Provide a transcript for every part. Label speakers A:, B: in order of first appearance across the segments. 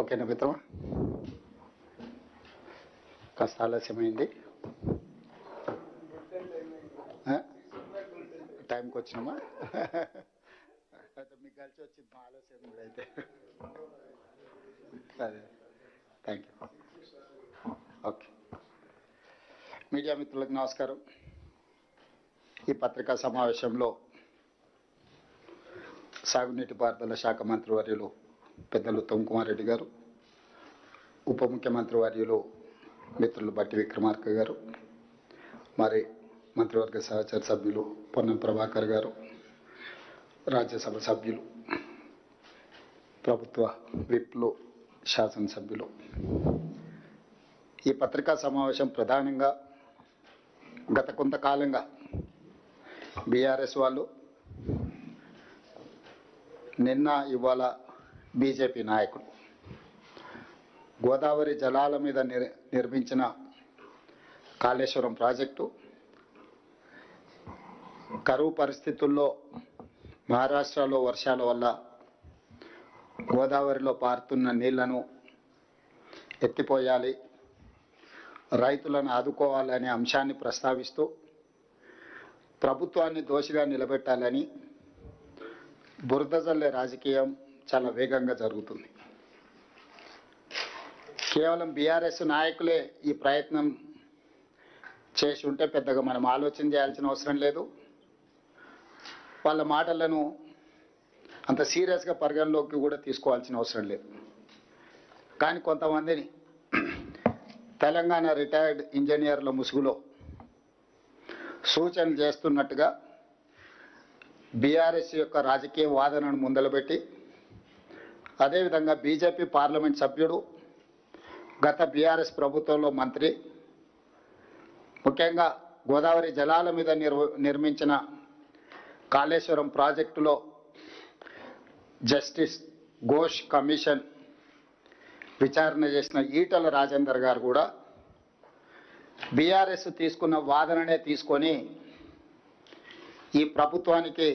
A: ఓకేనా మిత్రమా? కాస్త ఆలస్యమైంది, టైంకి వచ్చినామా? అయితే మీకు కలిసి వచ్చింది మా ఆలస్యం కూడా. అయితే అదే, థ్యాంక్ యూ. ఓకే, మీడియా మిత్రులకు నమస్కారం. ఈ పత్రికా సమావేశంలో సాగునీటి పారుదల శాఖ మంత్రివర్యులు పెద్దలు ఉత్తమ్ కుమార్ రెడ్డి గారు, ఉప ముఖ్యమంత్రి వర్యులు మిత్రులు బట్టి విక్రమార్క గారు, మరి మంత్రివర్గ సహచర సభ్యులు పొన్నం ప్రభాకర్ గారు, రాజ్యసభ సభ్యులు, ప్రభుత్వ విప్లు, శాసనసభ్యులు, ఈ పత్రికా సమావేశం ప్రధానంగా గత కొంతకాలంగా బీఆర్ఎస్ వాళ్ళు, నిన్న ఇవాళ బీజేపీ నాయకులు గోదావరి జలాల మీద నిర్మించిన కాళేశ్వరం ప్రాజెక్టు కరువు పరిస్థితుల్లో మహారాష్ట్రలో వర్షాల వల్ల గోదావరిలో పారుతున్న నీళ్లను ఎత్తిపోయాలి, రైతులను ఆదుకోవాలనే అంశాన్ని ప్రస్తావిస్తూ ప్రభుత్వాన్ని దోషిగా నిలబెట్టాలని బురద జల్లే రాజకీయం చాలా వేగంగా జరుగుతుంది. కేవలం బీఆర్ఎస్ నాయకులే ఈ ప్రయత్నం చేసి ఉంటే పెద్దగా మనం ఆలోచన చేయాల్సిన అవసరం లేదు. వాళ్ళ మాటలను అంత సీరియస్గా పరిగణలోకి కూడా తీసుకోవాల్సిన అవసరం లేదు. కానీ కొంతమందిని తెలంగాణ రిటైర్డ్ ఇంజనీర్ల ముసుగులో సూచనలు చేస్తున్నట్టుగా బీఆర్ఎస్ యొక్క రాజకీయ వాదనను ముందలుపెట్టి, అదేవిధంగా బీజేపీ పార్లమెంట్ సభ్యుడు, గత బీఆర్ఎస్ ప్రభుత్వంలో మంత్రి, ముఖ్యంగా గోదావరి జలాల మీద నిర్మించిన కాళేశ్వరం ప్రాజెక్టులో జస్టిస్ ఘోష్ కమిషన్ విచారణ చేసిన ఈటల రాజేందర్ గారు కూడా బీఆర్ఎస్ తీసుకున్న వాదననే తీసుకొని ఈ ప్రభుత్వానికి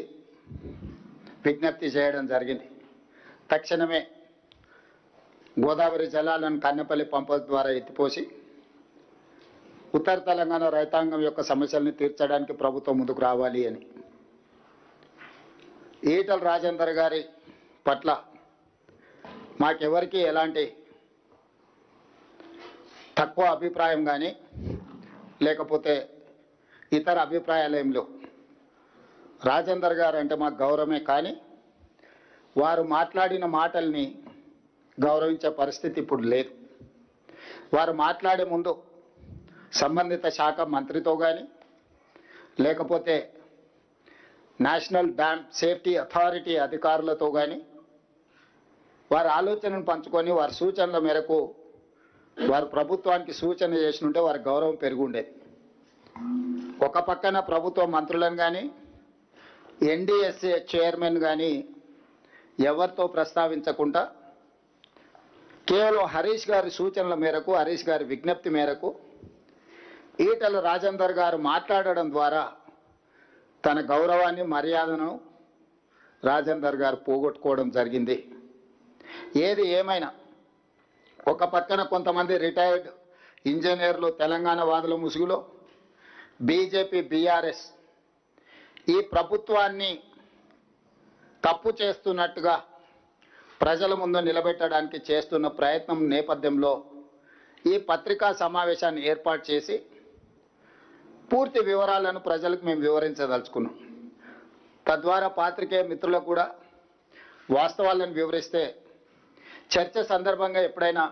A: విజ్ఞప్తి చేయడం జరిగింది. తక్షణమే గోదావరి జలాలను కన్నెపల్లి పంపుల ద్వారా ఎత్తిపోసి ఉత్తర తెలంగాణ రైతాంగం యొక్క సమస్యల్ని తీర్చడానికి ప్రభుత్వం ముందుకు రావాలి అని. ఈటల రాజేందర్ గారి పట్ల మాకెవరికి ఎలాంటి తక్కువ అభిప్రాయం కానీ లేకపోతే ఇతర అభిప్రాయాలు ఏం లేవు. రాజేందర్ గారు అంటే మాకు గౌరవమే, కానీ వారు మాట్లాడిన మాటల్ని గౌరవించే పరిస్థితి ఇప్పుడు లేదు. వారు మాట్లాడే ముందు సంబంధిత శాఖ మంత్రితో కానీ లేకపోతే నేషనల్ డ్యామ్ సేఫ్టీ అథారిటీ అధికారులతో కానీ వారి ఆలోచనను పంచుకొని వారి సూచనల మేరకు వారు ప్రభుత్వానికి సూచన చేసినుంటే వారి గౌరవం పెరిగి ఉండేది. ఒక పక్కన ప్రభుత్వ మంత్రులను కానీ ఎన్డీఎస్ఏ చైర్మన్ కానీ ఎవరితో ప్రస్తావించకుండా కేవలం హరీష్ గారి సూచనల మేరకు, హరీష్ గారి విజ్ఞప్తి మేరకు ఈటల రాజేందర్ గారు మాట్లాడడం ద్వారా తన గౌరవాన్ని, మర్యాదను రాజేందర్ గారు పోగొట్టుకోవడం జరిగింది. ఏది ఏమైనా ఒక పక్కన కొంతమంది రిటైర్డ్ ఇంజనీర్లు తెలంగాణ వాదుల ముసుగులో బీజేపీ, బీఆర్ఎస్ ఈ ప్రభుత్వాన్ని తప్పు చేస్తున్నట్టుగా ప్రజల ముందు నిలబెట్టడానికి చేస్తున్న ప్రయత్నం నేపథ్యంలో ఈ పత్రికా సమావేశాన్ని ఏర్పాటు చేసి పూర్తి వివరాలను ప్రజలకు మేము వివరించదలుచుకున్నాం. తద్వారా పాత్రికేయ మిత్రులకు కూడా వాస్తవాలను వివరిస్తే చర్చ సందర్భంగా ఎప్పుడైనా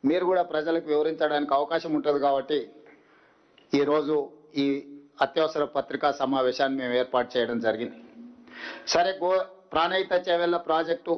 A: మీరు కూడా ప్రజలకు వివరించడానికి అవకాశం ఉంటుంది. కాబట్టి ఈరోజు ఈ అత్యవసర పత్రికా సమావేశాన్ని మేము ఏర్పాటు చేయడం జరిగింది. సరే, ప్రాణహిత చేవెళ్ల ప్రాజెక్టు